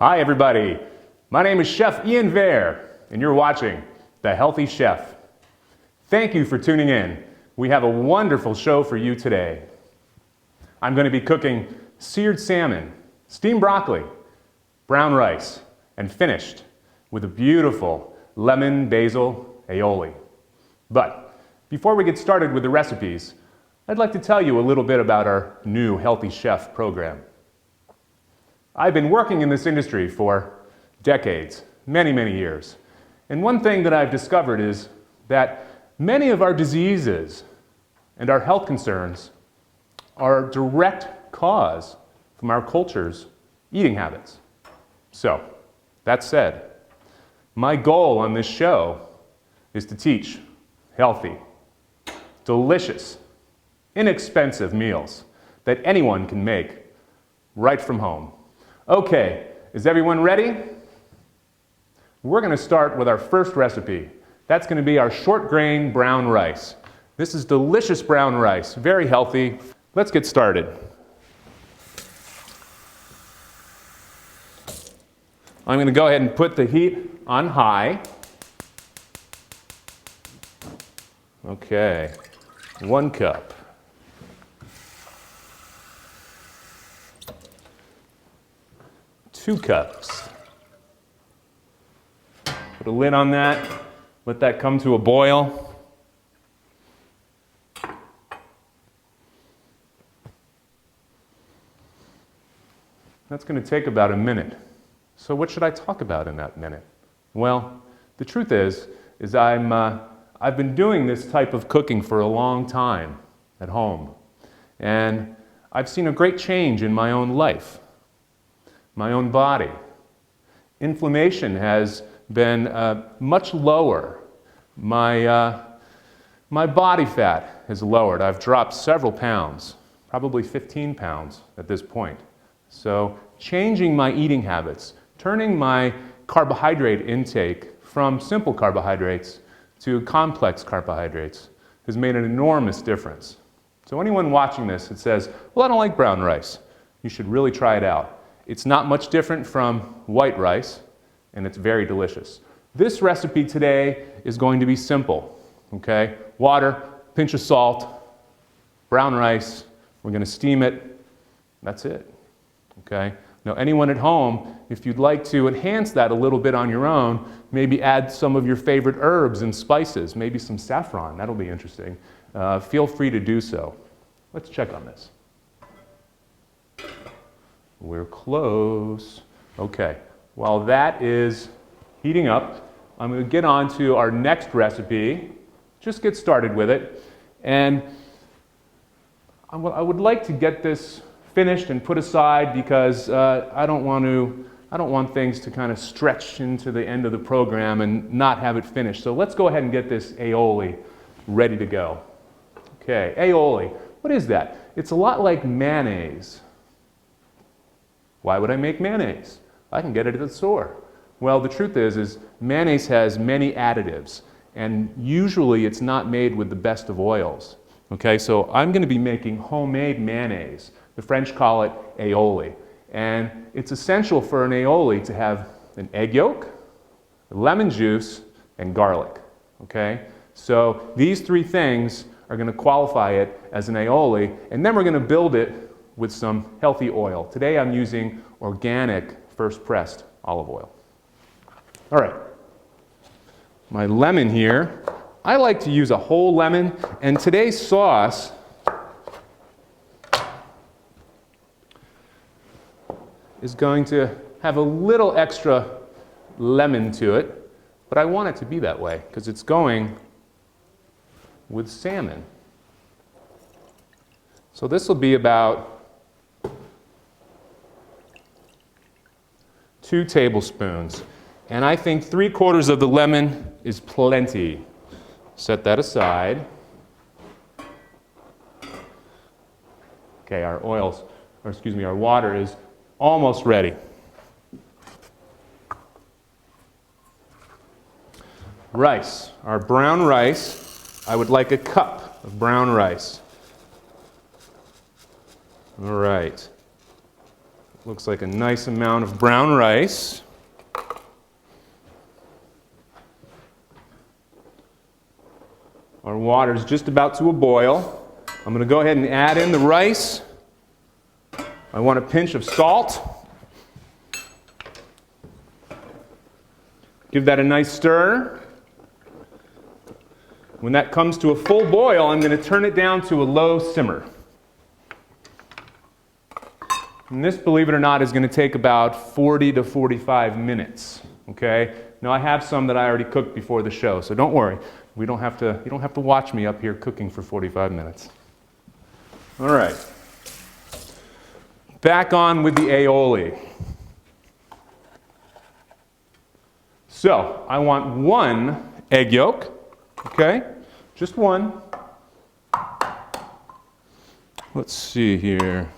Hi everybody, my name is Chef Ian Vare and you're watching The Healthy Chef. Thank you for tuning in. We have a wonderful show for you today. I'm going to be cooking seared salmon, steamed broccoli, brown rice, and finished with a beautiful lemon basil aioli. But before we get started with the recipes, I'd like to tell you a little bit about our new Healthy Chef program. I've been working in this industry for decades, many years. And one thing that I've discovered is that many of our diseases and our health concerns are a direct cause from our culture's eating habits. So, that said, my goal on this show is to teach healthy, delicious, inexpensive meals that anyone can make right from home. Okay, is everyone ready? We're going to start with our first recipe. That's going to be our short grain brown rice. This is delicious brown rice, very healthy. Let's get started. I'm going to go ahead and put the heat on high. Okay, 1 cup. Two cups. Put a lid on that, let that come to a boil. That's going to take about a minute. So what should I talk about in that minute? Well, the truth is I've been doing this type of cooking for a long time at home. And I've seen a great change in my own life, my own body. Inflammation has been much lower. My body fat has lowered. I've dropped several pounds, probably 15 pounds at this point. So changing my eating habits, turning my carbohydrate intake from simple carbohydrates to complex carbohydrates has made an enormous difference. So anyone watching this that says, well, I don't like brown rice, you should really try it out. It's not much different from white rice, and it's very delicious. This recipe today is going to be simple, okay? Water, pinch of salt, brown rice, we're going to steam it, that's it, okay? Now anyone at home, if you'd like to enhance that a little bit on your own, maybe add some of your favorite herbs and spices, maybe some saffron, that'll be interesting. Feel free to do so. Let's check on this. We're close. Okay, while that is heating up, I'm going to get on to our next recipe. Just get started with it. And I would like to get this finished and put aside because I don't want things to kind of stretch into the end of the program and not have it finished. So let's go ahead and get this aioli ready to go. Okay, aioli. What is that? It's a lot like mayonnaise. Why would I make mayonnaise? I can get it at the store. Well, the truth is mayonnaise has many additives, and usually it's not made with the best of oils. Okay, so I'm going to be making homemade mayonnaise. The French call it aioli. And it's essential for an aioli to have an egg yolk, lemon juice, and garlic. Okay, so these three things are going to qualify it as an aioli, and then we're going to build it with some healthy oil. Today I'm using organic first pressed olive oil. All right, my lemon here. I like to use a whole lemon, and today's sauce is going to have a little extra lemon to it, but I want it to be that way because it's going with salmon. So this will be about 2 tablespoons. And I think 3/4 of the lemon is plenty. Set that aside. Okay, our water is almost ready. Rice, our brown rice, I would like a cup of brown rice. All right. Looks like a nice amount of brown rice. Our water's just about to a boil. I'm going to go ahead and add in the rice. I want a pinch of salt. Give that a nice stir. When that comes to a full boil, I'm going to turn it down to a low simmer. And this, believe it or not, is going to take about 40 to 45 minutes. Okay? Now I have some that I already cooked before the show, so don't worry. You don't have to watch me up here cooking for 45 minutes. All right. Back on with the aioli. So, I want 1 egg yolk, okay? Just 1. Let's see here.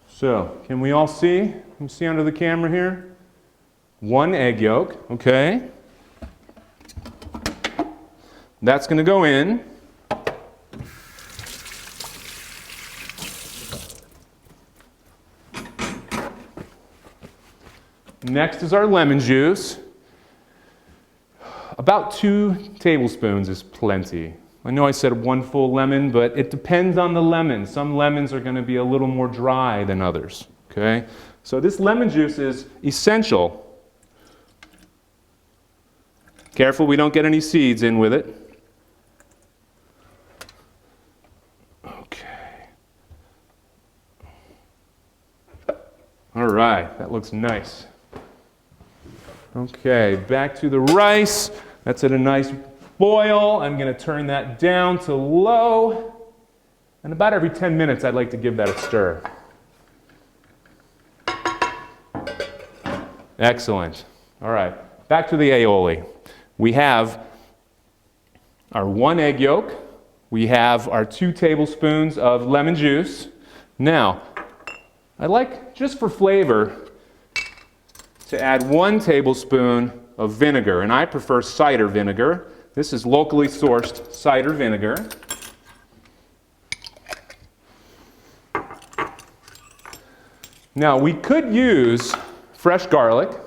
So, can we all see? Can you see under the camera here? 1 egg yolk, okay? That's going to go in. Next is our lemon juice. About 2 tablespoons is plenty. I know I said 1 full lemon, but it depends on the lemon. Some lemons are going to be a little more dry than others. Okay? So this lemon juice is essential. Careful we don't get any seeds in with it. Okay. All right, that looks nice. Okay, back to the rice. That's at a nice boil. I'm going to turn that down to low. And about every 10 minutes, I'd like to give that a stir. Excellent. All right, back to the aioli. We have our 1 egg yolk. We have our 2 tablespoons of lemon juice. Now, I like, just for flavor, to add 1 tablespoon of vinegar, and I prefer cider vinegar. This is locally sourced cider vinegar. Now, we could use fresh garlic,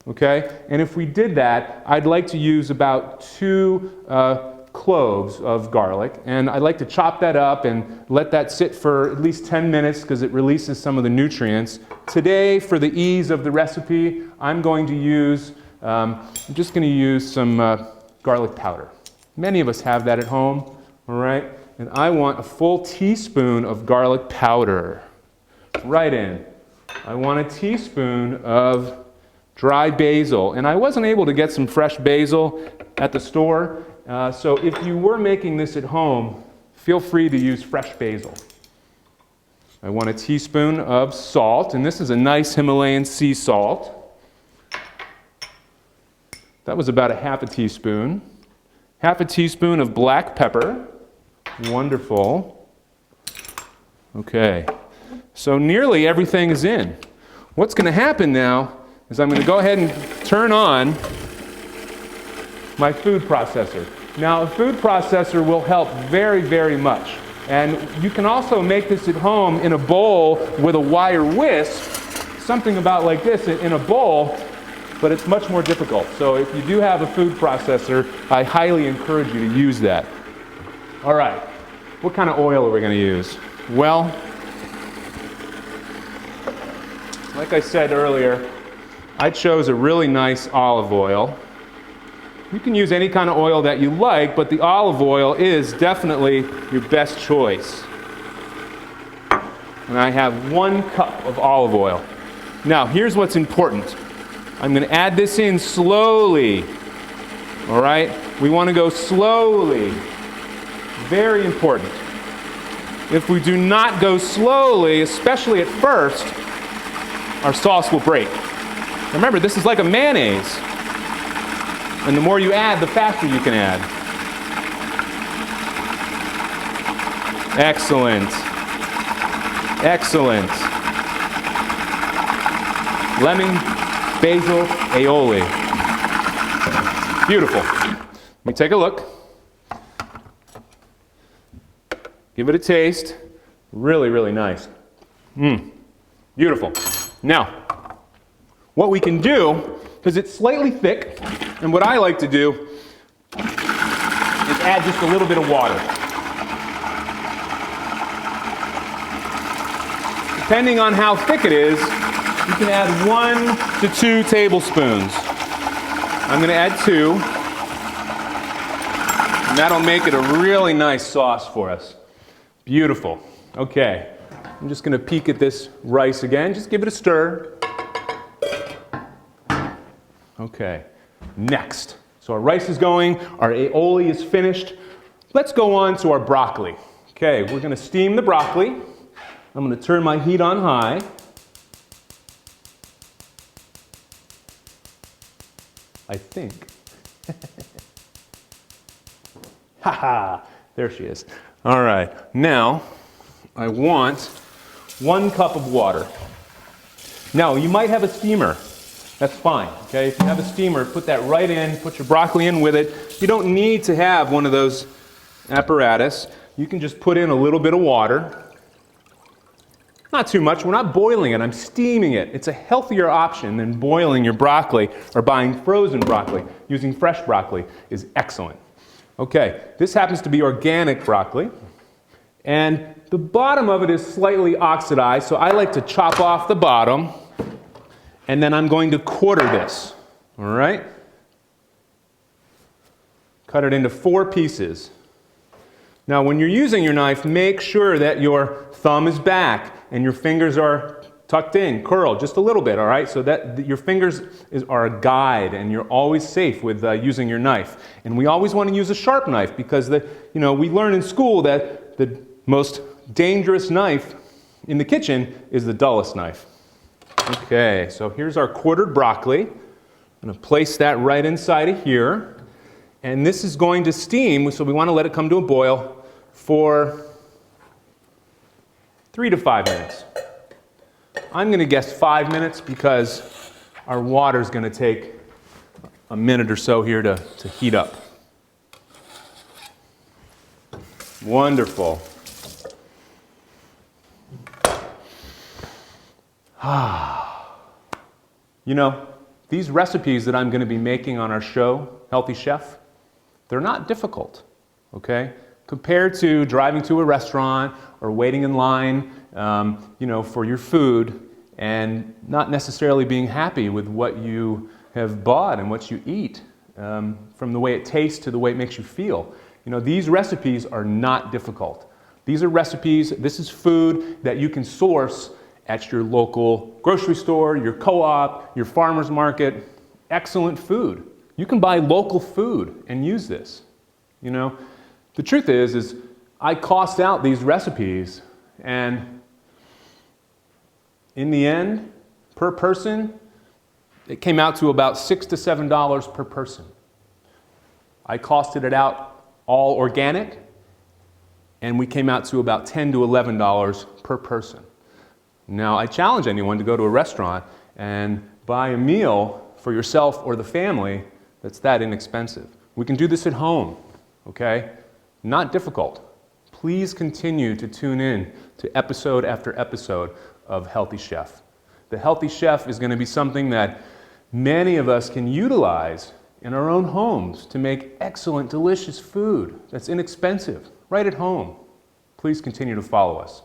okay? And if we did that, I'd like to use about 2 cloves of garlic, and I'd like to chop that up and let that sit for at least 10 minutes because it releases some of the nutrients. Today, for the ease of the recipe, I'm going to use, I'm just going to use some garlic powder. Many of us have that at home, all right? And I want a full teaspoon of garlic powder. Right in. I want a teaspoon of dry basil. And I wasn't able to get some fresh basil at the store, so if you were making this at home, feel free to use fresh basil. I want a teaspoon of salt, and this is a nice Himalayan sea salt. That was about a half a teaspoon. Half a teaspoon of black pepper. Wonderful. Okay, so nearly everything is in. What's going to happen now is I'm going to go ahead and turn on my food processor. Now, a food processor will help very, very much. And you can also make this at home in a bowl with a wire whisk, something about like this in a bowl, but it's much more difficult. So if you do have a food processor, I highly encourage you to use that. All right, what kind of oil are we going to use? Well, like I said earlier, I chose a really nice olive oil. You can use any kind of oil that you like, but the olive oil is definitely your best choice. And I have 1 cup of olive oil. Now, here's what's important. I'm going to add this in slowly. All right? We want to go slowly. Very important. If we do not go slowly, especially at first, our sauce will break. Remember, this is like a mayonnaise. And the more you add, the faster you can add. Excellent. Excellent. Lemon, basil, aioli. Beautiful. Let me take a look. Give it a taste. Really, really nice. Beautiful. Now, what we can do, because it's slightly thick, and what I like to do is add just a little bit of water. Depending on how thick it is, you can add 1 to 2 tablespoons. I'm going to add 2, and that'll make it a really nice sauce for us. Beautiful. Okay, I'm just going to peek at this rice again. Just give it a stir. Okay, next. So our rice is going, our aioli is finished. Let's go on to our broccoli. Okay, we're going to steam the broccoli. I'm going to turn my heat on high. I think. Ha-ha, there she is. All right, now I want 1 cup of water. Now, you might have a steamer. That's fine, okay? If you have a steamer, put that right in, put your broccoli in with it. You don't need to have one of those apparatus. You can just put in a little bit of water. Not too much. We're not boiling it. I'm steaming it. It's a healthier option than boiling your broccoli or buying frozen broccoli. Using fresh broccoli is excellent. Okay, this happens to be organic broccoli, and the bottom of it is slightly oxidized, so I like to chop off the bottom, and then I'm going to quarter this, all right? Cut it into 4 pieces. Now, when you're using your knife, make sure that your thumb is back and your fingers are tucked in, curled just a little bit, all right? So that your fingers are a guide, and you're always safe with using your knife. And we always want to use a sharp knife because we learn in school that the most dangerous knife in the kitchen is the dullest knife. Okay, so here's our quartered broccoli. I'm going to place that right inside of here. And this is going to steam, so we want to let it come to a boil for 3 to 5 minutes. I'm going to guess 5 minutes because our water is going to take a minute or so here to heat up. Wonderful. You know, these recipes that I'm going to be making on our show, Healthy Chef, they're not difficult, okay? Compared to driving to a restaurant or waiting in line, for your food and not necessarily being happy with what you have bought and what you eat, from the way it tastes to the way it makes you feel. You know, these recipes are not difficult. These are recipes, this is food that you can source at your local grocery store, your co-op, your farmer's market. Excellent food. You can buy local food and use this. You know, the truth is I cost out these recipes, and in the end, per person, it came out to about $6 to $7 per person. I costed it out all organic, and we came out to about $10 to $11 per person. Now, I challenge anyone to go to a restaurant and buy a meal for yourself or the family that's that inexpensive. We can do this at home, okay? Not difficult. Please continue to tune in to episode after episode of Healthy Chef. The Healthy Chef is going to be something that many of us can utilize in our own homes to make excellent, delicious food that's inexpensive, right at home. Please continue to follow us.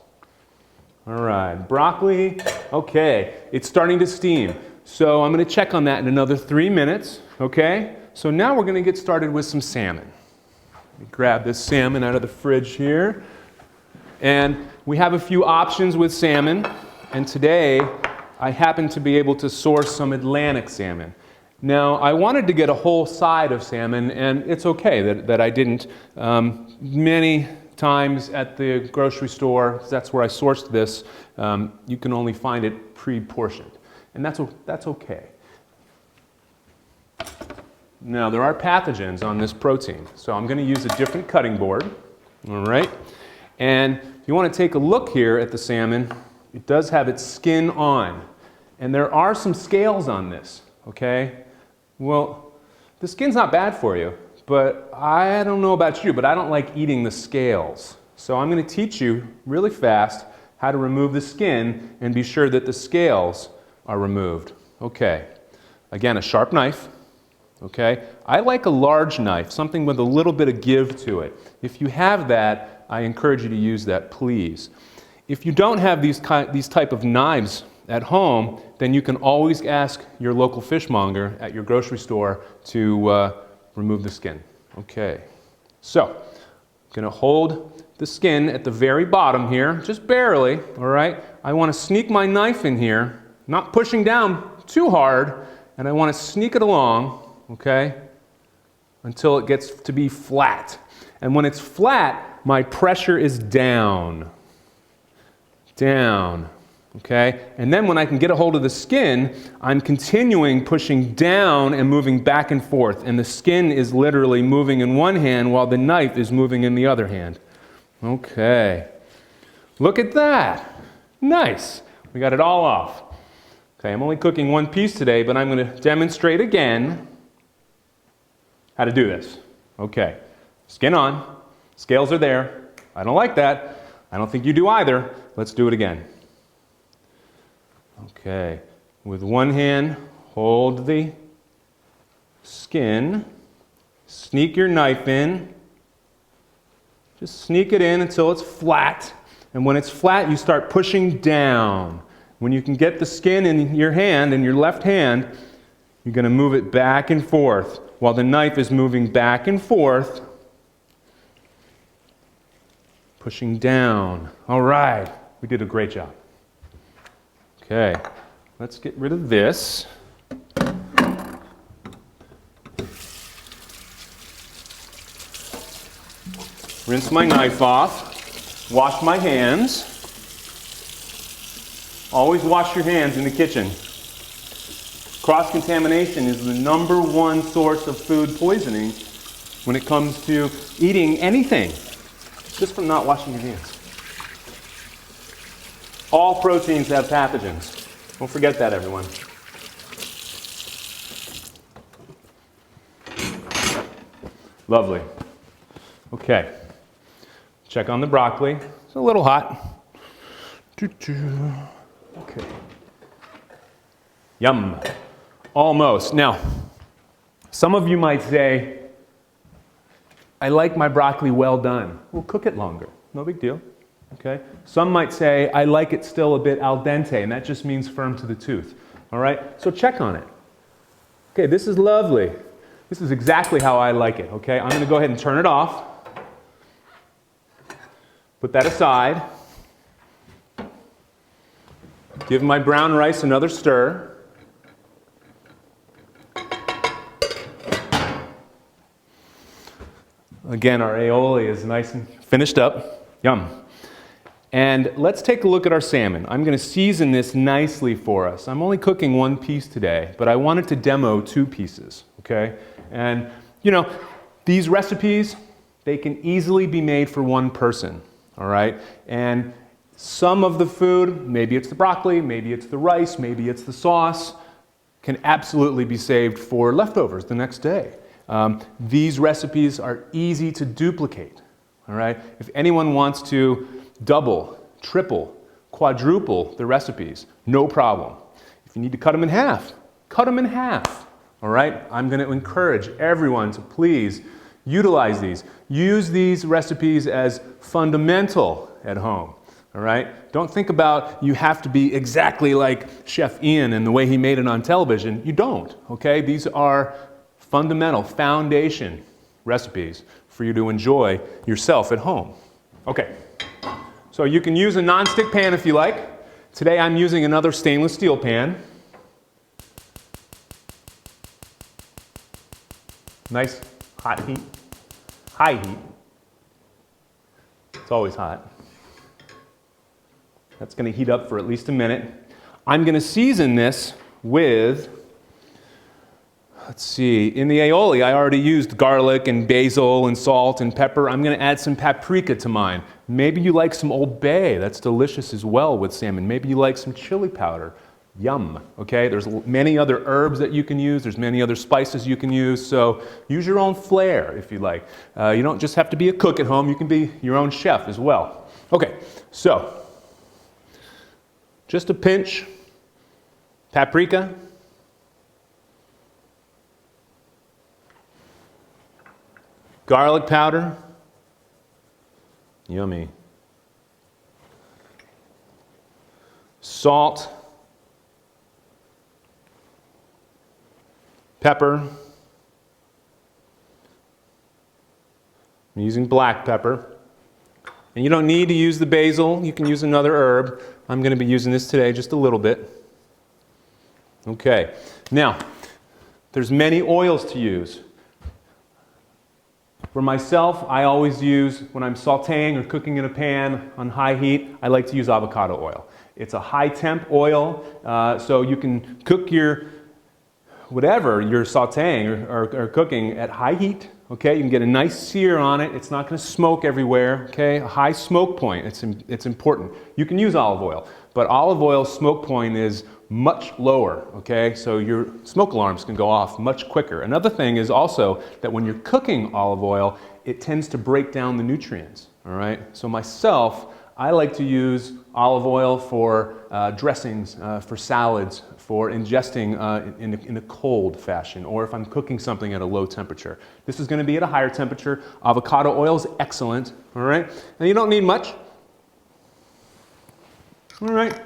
All right, broccoli, okay, it's starting to steam. So I'm going to check on that in another 3 minutes, okay? So now we're going to get started with some salmon. Let me grab this salmon out of the fridge here. And we have a few options with salmon, and today I happen to be able to source some Atlantic salmon. Now, I wanted to get a whole side of salmon, and it's okay that I didn't. Many times at the grocery store, that's where I sourced this, you can only find it pre-portioned. And that's okay. Now, there are pathogens on this protein, so I'm going to use a different cutting board, all right? And if you want to take a look here at the salmon, it does have its skin on. And there are some scales on this, okay? Well, the skin's not bad for you, but I don't know about you, but I don't like eating the scales. So I'm going to teach you really fast how to remove the skin and be sure that the scales are removed. Okay, again, a sharp knife. Okay, I like a large knife, something with a little bit of give to it. If you have that, I encourage you to use that, please. If you don't have these type of knives at home, then you can always ask your local fishmonger at your grocery store to remove the skin. Okay, so I'm going to hold the skin at the very bottom here, just barely, all right? I want to sneak my knife in here, not pushing down too hard, and I want to sneak it along, okay, until it gets to be flat. And when it's flat, my pressure is down. Down. Okay? And then when I can get a hold of the skin, I'm continuing pushing down and moving back and forth. And the skin is literally moving in one hand while the knife is moving in the other hand. Okay. Look at that. Nice. We got it all off. Okay, I'm only cooking one piece today, but I'm going to demonstrate again how to do this. Okay. Skin on. Scales are there. I don't like that. I don't think you do either. Let's do it again. Okay, with one hand, hold the skin, sneak your knife in, just sneak it in until it's flat, and when it's flat, you start pushing down. When you can get the skin in your hand, in your left hand, you're going to move it back and forth, while the knife is moving back and forth, pushing down. All right, we did a great job. Okay, let's get rid of this. Rinse my knife off. Wash my hands. Always wash your hands in the kitchen. Cross-contamination is the #1 source of food poisoning when it comes to eating anything, just from not washing your hands. All proteins have pathogens. Don't forget that, everyone. Lovely. Okay. Check on the broccoli. It's a little hot. Okay. Yum. Almost. Now, some of you might say, I like my broccoli well done. We'll cook it longer. No big deal. Okay? Some might say, I like it still a bit al dente, and that just means firm to the tooth. All right? So check on it. Okay, this is lovely. This is exactly how I like it. Okay? I'm going to go ahead and turn it off. Put that aside. Give my brown rice another stir. Again, our aioli is nice and finished up. Yum. And let's take a look at our salmon. I'm going to season this nicely for us. I'm only cooking one piece today, but I wanted to demo 2 pieces, okay? And, you know, these recipes, they can easily be made for one person, all right? And some of the food, maybe it's the broccoli, maybe it's the rice, maybe it's the sauce, can absolutely be saved for leftovers the next day. These recipes are easy to duplicate, all right? If anyone wants to double, triple, quadruple the recipes, no problem. If you need to cut them in half, cut them in half, all right? I'm going to encourage everyone to please utilize these. Use these recipes as fundamental at home, all right? Don't think about you have to be exactly like Chef Ian and the way he made it on television. You don't, okay? These are fundamental, foundation recipes for you to enjoy yourself at home. Okay. So you can use a nonstick pan if you like. Today I'm using another stainless steel pan. Nice hot heat, high heat. It's always hot. That's going to heat up for at least a minute. I'm going to season this with, let's see, in the aioli I already used garlic and basil and salt and pepper. I'm going to add some paprika to mine. Maybe you like some Old Bay. That's delicious as well with salmon. Maybe you like some chili powder. Yum, okay? There's many other herbs that you can use. There's many other spices you can use. So use your own flair if you like. You don't just have to be a cook at home. You can be your own chef as well. Okay, so just a pinch, paprika. Garlic powder. Yummy. Salt. Pepper. I'm using black pepper. And you don't need to use the basil. You can use another herb. I'm going to be using this today just a little bit. Okay. Now, there's many oils to use. For myself, I always use, when I'm sauteing or cooking in a pan on high heat, I like to use avocado oil. It's a high temp oil, so you can cook your whatever you're sauteing or cooking at high heat. Okay, you can get a nice sear on it. It's not going to smoke everywhere. Okay, a high smoke point. It's important. You can use olive oil, but olive oil smoke point is much lower. Okay, so your smoke alarms can go off much quicker. Another thing is also that when you're cooking olive oil, it tends to break down the nutrients. All right, so myself, I like to use olive oil for dressings, for salads, for ingesting in a cold fashion, or if I'm cooking something at a low temperature. This is going to be at a higher temperature. Avocado oil is excellent, all right? And you don't need much. All right.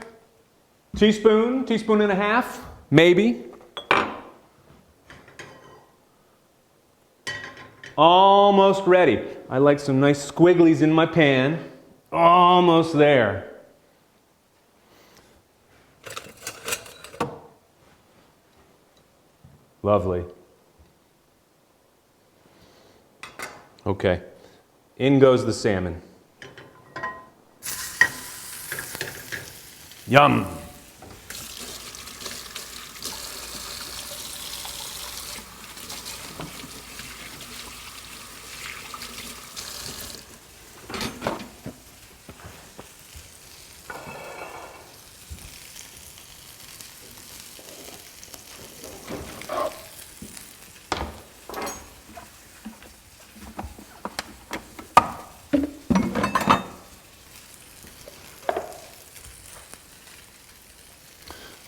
Teaspoon and a half, maybe. Almost ready. I like some nice squigglies in my pan. Almost there. Lovely. Okay, in goes the salmon. Yum.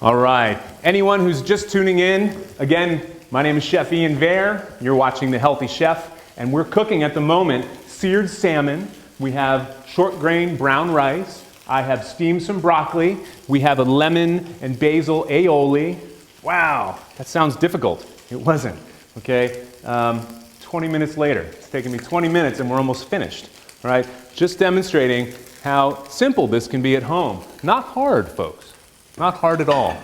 All right, anyone who's just tuning in, again, my name is Chef Ian Vare. You're watching The Healthy Chef, and we're cooking at the moment seared salmon. We have short grain brown rice. I have steamed some broccoli. We have a lemon and basil aioli. Wow, that sounds difficult. It wasn't, okay? 20 minutes later. It's taken me 20 minutes and we're almost finished, all right? Just demonstrating how simple this can be at home. Not hard, folks. Not hard at all.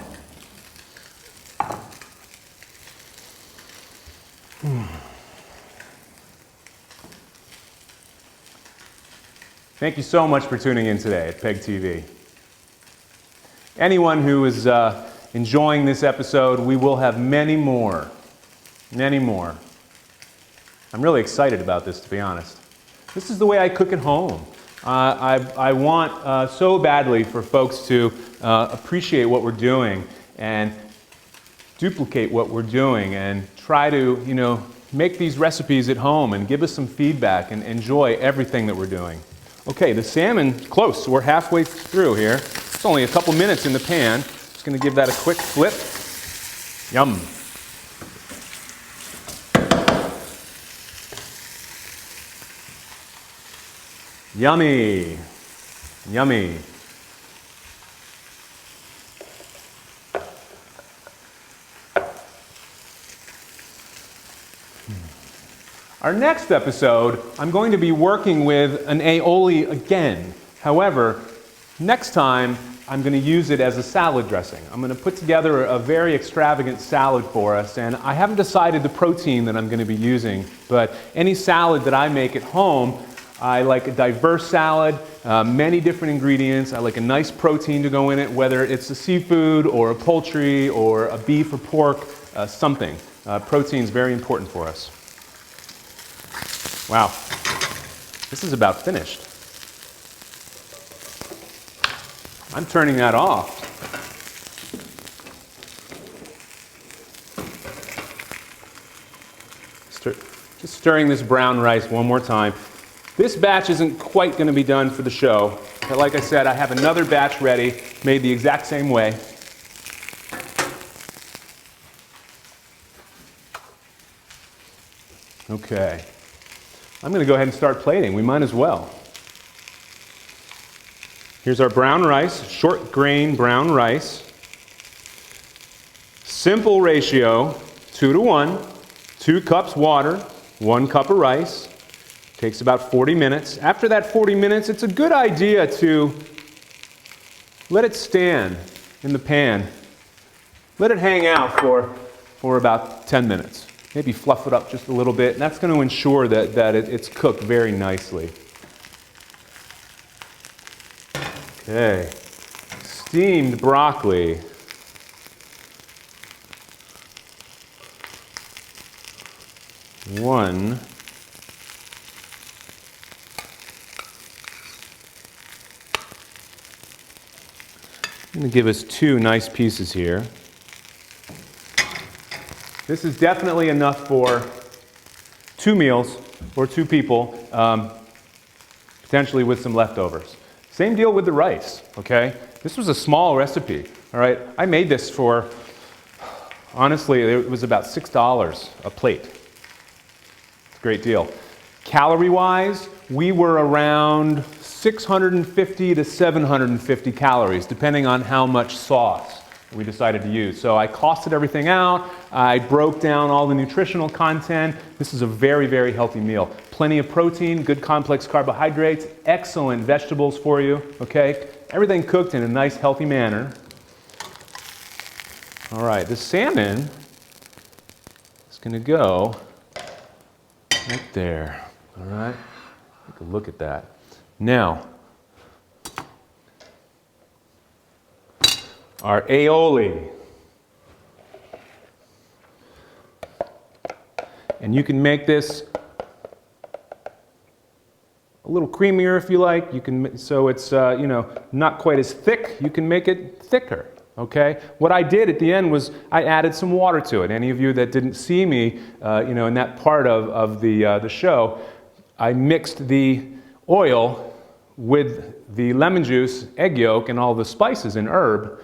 Thank you so much for tuning in today at PEG TV. Anyone who is enjoying this episode, we will have many more. Many more. I'm really excited about this, to be honest. This is the way I cook at home. I want so badly for folks to appreciate what we're doing and duplicate what we're doing and try to, make these recipes at home and give us some feedback and enjoy everything that we're doing. Okay, the salmon, close. We're halfway through here. It's only a couple minutes in the pan. Just going to give that a quick flip. Yum. Yummy. Yummy. Our next episode, I'm going to be working with an aioli again. However, next time, I'm going to use it as a salad dressing. I'm going to put together a very extravagant salad for us, and I haven't decided the protein that I'm going to be using, but any salad that I make at home, I like a diverse salad, many different ingredients. I like a nice protein to go in it, whether it's a seafood or a poultry or a beef or pork, something. Protein is very important for us. Wow, this is about finished. I'm turning that off. Just stirring this brown rice one more time. This batch isn't quite going to be done for the show, but like I said, I have another batch ready, made the exact same way. Okay, I'm going to go ahead and start plating. We might as well. Here's our brown rice, short grain brown rice. Simple ratio, 2 to 1, 2 cups water, 1 cup of rice. Takes about 40 minutes. After that 40 minutes, it's a good idea to let it stand in the pan. Let it hang out for about 10 minutes. Maybe fluff it up just a little bit, and that's going to ensure that it's cooked very nicely. Okay, steamed broccoli. One. I'm going to give us 2 nice pieces here. This is definitely enough for 2 meals or 2 people, potentially with some leftovers. Same deal with the rice, okay? This was a small recipe, all right? I made this for, honestly, it was about $6 a plate. It's a great deal. Calorie-wise, we were around 650 to 750 calories, depending on how much sauce we decided to use. So I costed everything out. I broke down all the nutritional content. This is a very, very healthy meal. Plenty of protein, good complex carbohydrates, excellent vegetables for you, okay? Everything cooked in a nice, healthy manner. All right, the salmon is going to go right there, all right? Take a look at that. Now, our aioli. And you can make this a little creamier if you like. You can, so it's not quite as thick. You can make it thicker. Okay. What I did at the end was I added some water to it. Any of you that didn't see me, in that part of the show, I mixed the oil with the lemon juice, egg yolk, and all the spices and herb.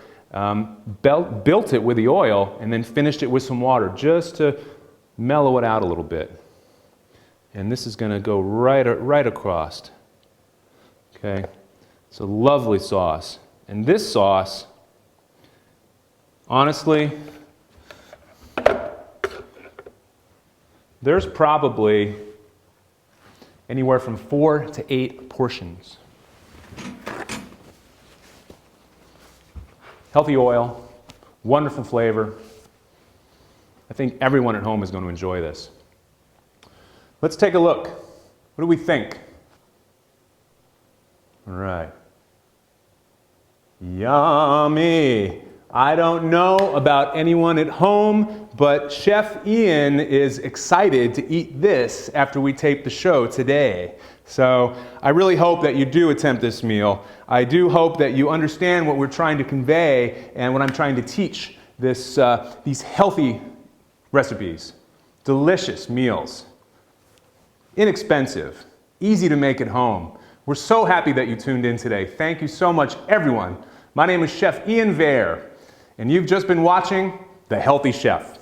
Built it with the oil and then finished it with some water just to mellow it out a little bit. And this is going to go right across. Okay, it's a lovely sauce. And this sauce, honestly, there's probably anywhere from 4 to 8 portions. Healthy oil, wonderful flavor. I think everyone at home is going to enjoy this. Let's take a look. What do we think? All right. Yummy. I don't know about anyone at home, but Chef Ian is excited to eat this after we tape the show today. So I really hope that you do attempt this meal. I do hope that you understand what we're trying to convey and what I'm trying to teach, these healthy recipes, delicious meals, inexpensive, easy to make at home. We're so happy that you tuned in today. Thank you so much, everyone. My name is Chef Ian Vare, and you've just been watching The Healthy Chef.